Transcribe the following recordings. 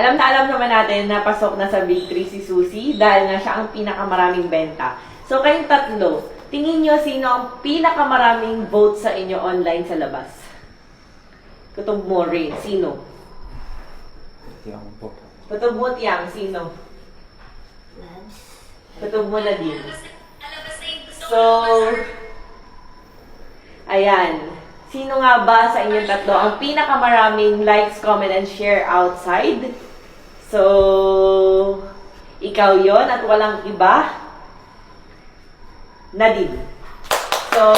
Alam na alam naman natin na pasok na sa Big 3 si Susie dahil nga siya ang pinakamaraming benta. So kayong tatlo, tingin nyo sino ang pinakamaraming votes sa inyo online sa labas? Kutob mo, Ray. Sino? Tiyang po. Kutob mo, Tiang. Sino? Kutob mo na din. So, ayan. Sino nga ba sa inyong tatlo ang pinakamaraming likes, comment, and share outside? So, ikaw yon at walang iba. Nadine. So,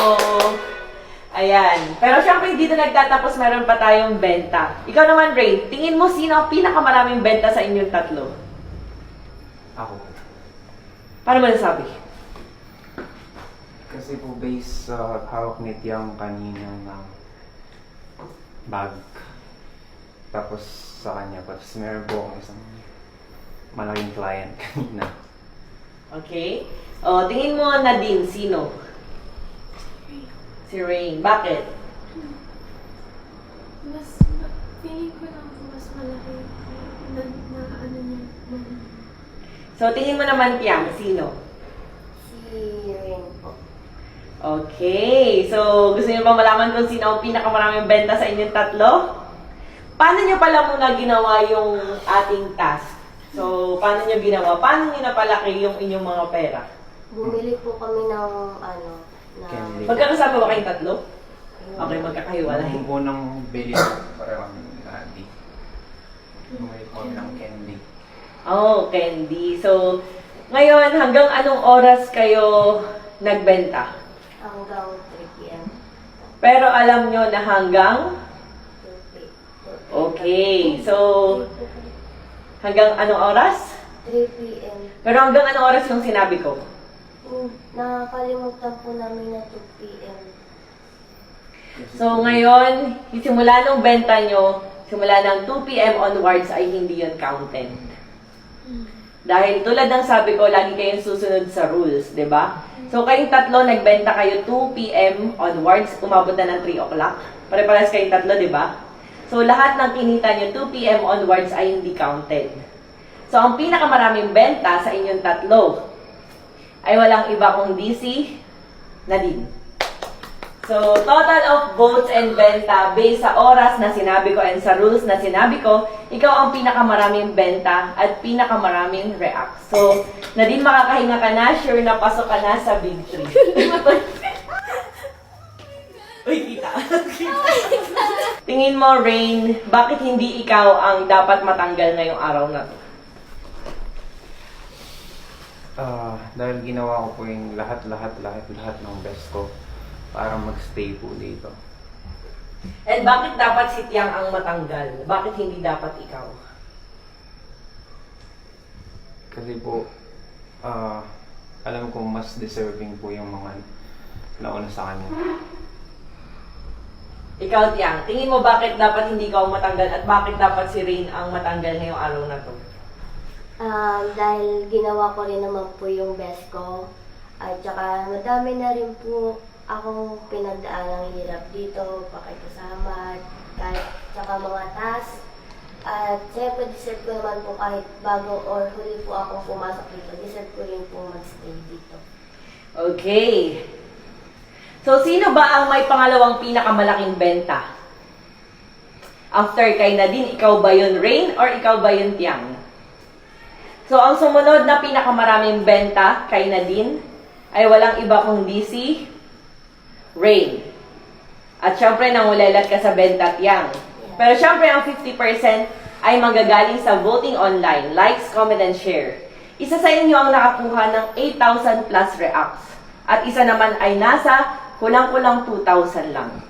ayan. Pero syempre, dito nagtatapos, meron pa tayong benta. Ikaw naman, Ray, tingin mo sino ang pinakamaraming benta sa inyong tatlo? Ako. Paano mo nasabi? Kasi po based sa hawak ni Tiyang kanina na bag. Tapos sa kanya pa. Tapos meron po akong isang malaking client kanina. Okay. O, tingin mo, Nadine, sino? Si Rain. Bakit? Feeling ko lang mas malaki na ano niya. So, tingin mo naman, Tiang, sino? Si Rain po. Okay. So, gusto niyo ba malaman kung sino ang pinakamaraming benta sa inyong tatlo? Paano niyo pala muna ginawa yung ating task? So, paano niyo ginawa? Paano niyo napalaki yung inyong mga pera? Bumili po kami ng na Candy. Magkakasama ba kayong tatlo? Okay, magkakahiwalay. Yung unang bili ko para kami nadi. Bumili ko kami ng candy. Oh, candy. So, ngayon, hanggang anong oras kayo nagbenta? hanggang 3 p.m. Pero alam nyo na hanggang? 2 Okay. So, hanggang anong oras? 3 p.m. Pero hanggang anong oras yung sinabi ko? Nakakalimutan po namin na 2 p.m. So, ngayon, simula nung benta nyo, simula ng 2 p.m. onwards ay hindi yun counted. Dahil tulad ng sabi ko, lagi kayong susunod sa rules, di ba? So, kayong tatlo, nagbenta kayo 2 p.m. onwards, umabot na ng 3 o'clock. Pare-pares kayong tatlo, di ba? So, lahat ng kinita nyo 2 p.m. onwards ay hindi counted. So, ang pinakamaraming benta sa inyong tatlo ay walang iba kundi si Nadine. So, total of votes and benta based sa oras na sinabi ko and sa rules na sinabi ko, ikaw ang pinakamaraming benta at pinakamaraming react. So, Nadine, makakahinga ka na, sure na pasok ka na sa Big 3. Uy, kita. Tingin mo, Rain, bakit hindi ikaw ang dapat matanggal ngayong araw na to? Dahil ginawa ko po yung lahat ng best ko para magstay po dito. And bakit dapat si Tiang ang matanggal? Bakit hindi dapat ikaw? Kasi po, alam ko mas deserving po yung mga nauna sa kanya. Ikaw, Tiang, tingin mo bakit dapat hindi ikaw matanggal at bakit dapat si Rain ang matanggal ngayong araw na to? Dahil ginawa ko rin naman po yung best ko. At saka madami na rin po akong pinagdaanang hirap dito, pakikasama, kahit saka mga task. At siyempre deserve ko naman po kahit bago or huli po akong pumasok dito, deserve ko rin po magstay dito. Okay. So, sino ba ang may pangalawang pinakamalaking benta? After kay Nadine, ikaw ba yun, Rain, or ikaw ba yun, Tiang? So, ang sumunod na pinakamaraming benta kay Nadine ay walang iba kundi si Rain. At syempre, nangulelat ka sa benta, Tiang. Pero syempre, ang 50% ay manggagaling sa voting online, likes, comment, and share. Isa sa inyo ang nakakuha ng 8,000 plus reacts. At isa naman ay nasa kulang-kulang 2,000 lang.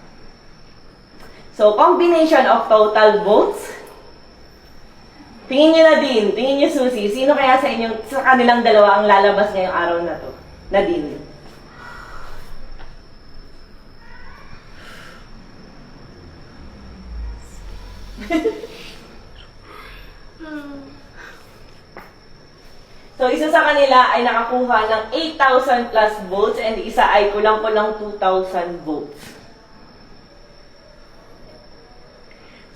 So, combination of total votes. Tingin nyo, Nadine, tingin nyo, Susie, sino kaya sa kanilang dalawa ang lalabas ngayong araw na to? Nadine. So, isa sa kanila ay nakakuha ng 8,000 plus votes and isa ay kulang-kulang 2,000 votes.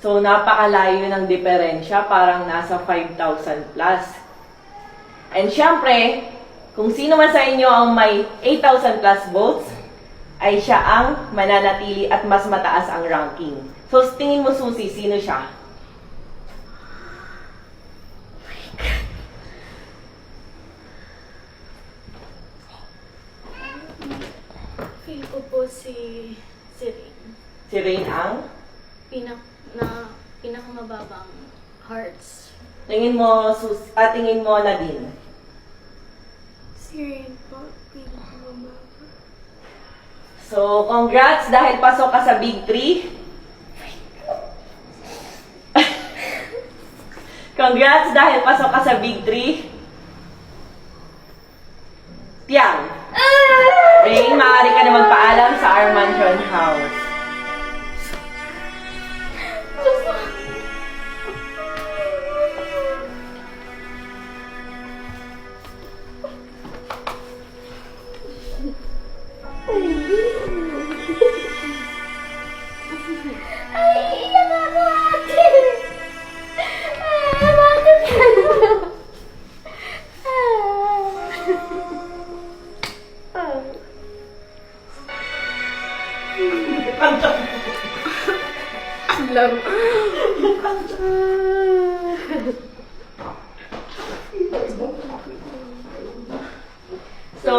So, napakalayo ng diferensya, parang nasa 5,000 plus. And syempre, kung sino man sa inyo ang may 8,000 plus votes, ay siya ang mananatili at mas mataas ang ranking. So, tingin mo, Susie, sino siya? Feel ko po si Rain. Si Rain ang? Pinakamababang hearts. Tingin mo, tingin mo, Nadine. Si Rain po, pinakamababa. So, congrats dahil pasok ka sa Big 3. Congrats dahil pasok ka sa Big 3. Tiang. Rain, maaari ka na magpaalam sa our mansion house. Ay, iyak ako, ate! Bakit gano'n? Love. So,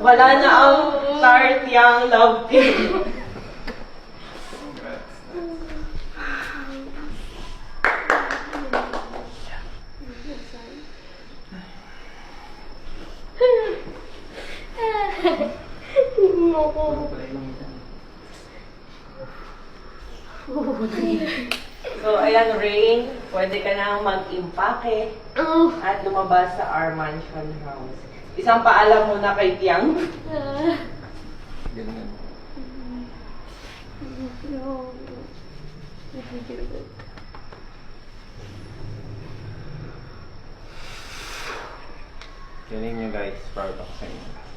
wala na ang Tar Tiang love team. So, ayan, Rain, pwede ka na mag-impake at lumabas sa our mansion house. Isang paalam muna kay Tiang. Ganun. Galing nyo guys, proud ako sa inyo.